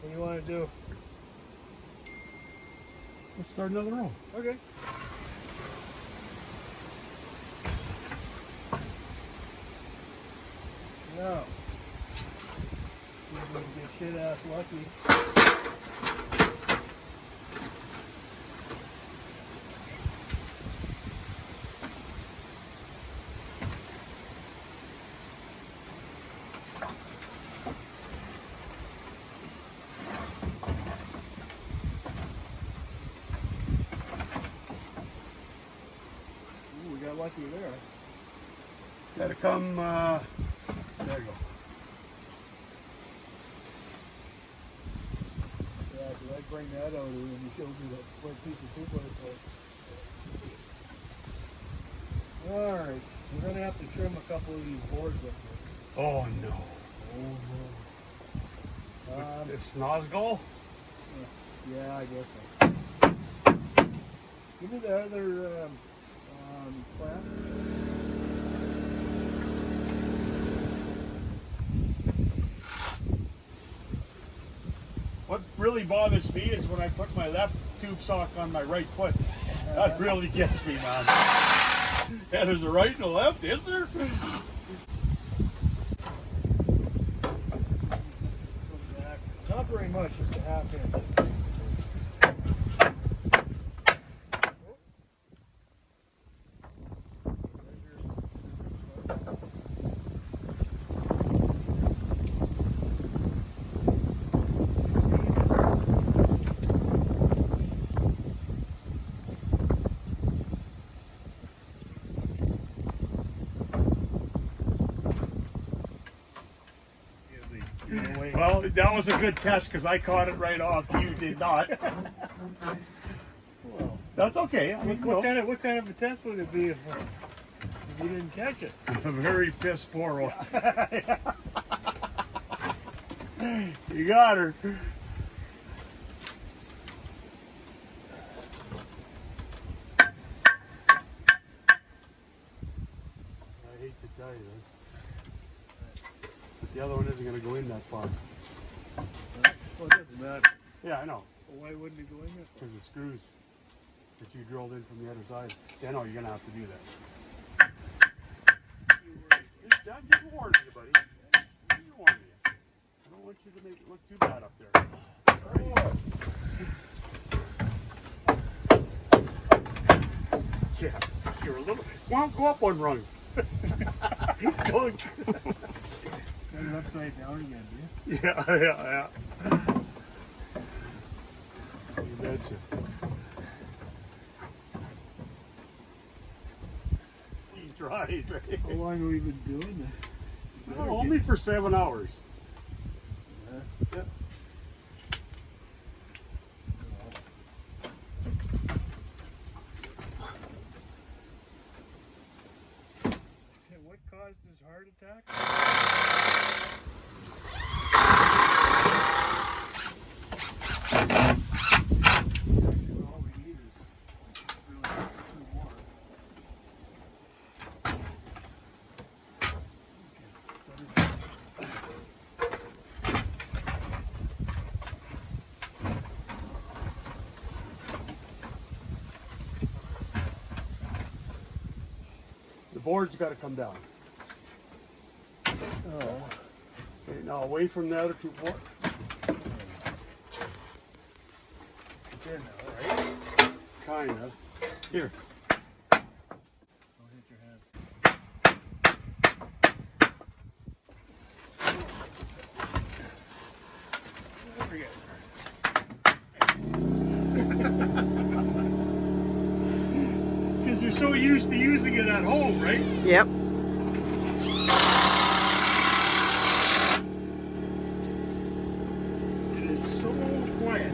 What do you want to do? Let's start another row. Okay. Now, see if we can get shit ass lucky. Ooh, we got lucky there. Gotta come, there you go. Yeah, did I bring that out when you showed me that split piece of 2x4? Alright, we're going to have to trim a couple of these boards up here. Oh no. Oh no. It's Snozgall? Yeah, I guess so. Give me the other clamp. What really bothers me is when I put my left tube sock on my right foot. That really gets me, man. Yeah, there's a right and a left, is there? Not very much, just a half inch. Well, that was a good test because I caught it right off. You did not. Well, that's okay. I mean, what kind of a test would it be if you didn't catch it? A very piss poor one. You got her. I hate to tell you this, but the other one isn't going to go in that far. Well, it doesn't matter. Yeah, I know. Well, why wouldn't it go in there? Because the screws that you drilled in from the other side. Yeah, no, you're going to have to do that. I'm just warning you, buddy. I'm just warning you. I don't want you to make it look too bad up there. Yeah, you're a little. Well, go up one rung. Dunk. Got it upside down again, do you? Yeah. You betcha. He tries. How long have we been doing this? Oh, only for 7 hours. Yeah. What caused his heart attack? All we need is really 2 more. The board's got to come down. Oh. Okay, now away from the other 2 boards. It's in now, right? Kind of. Here. Don't hit your hand. There we go. Because you're so used to using it at home, right? Yep. It is so quiet.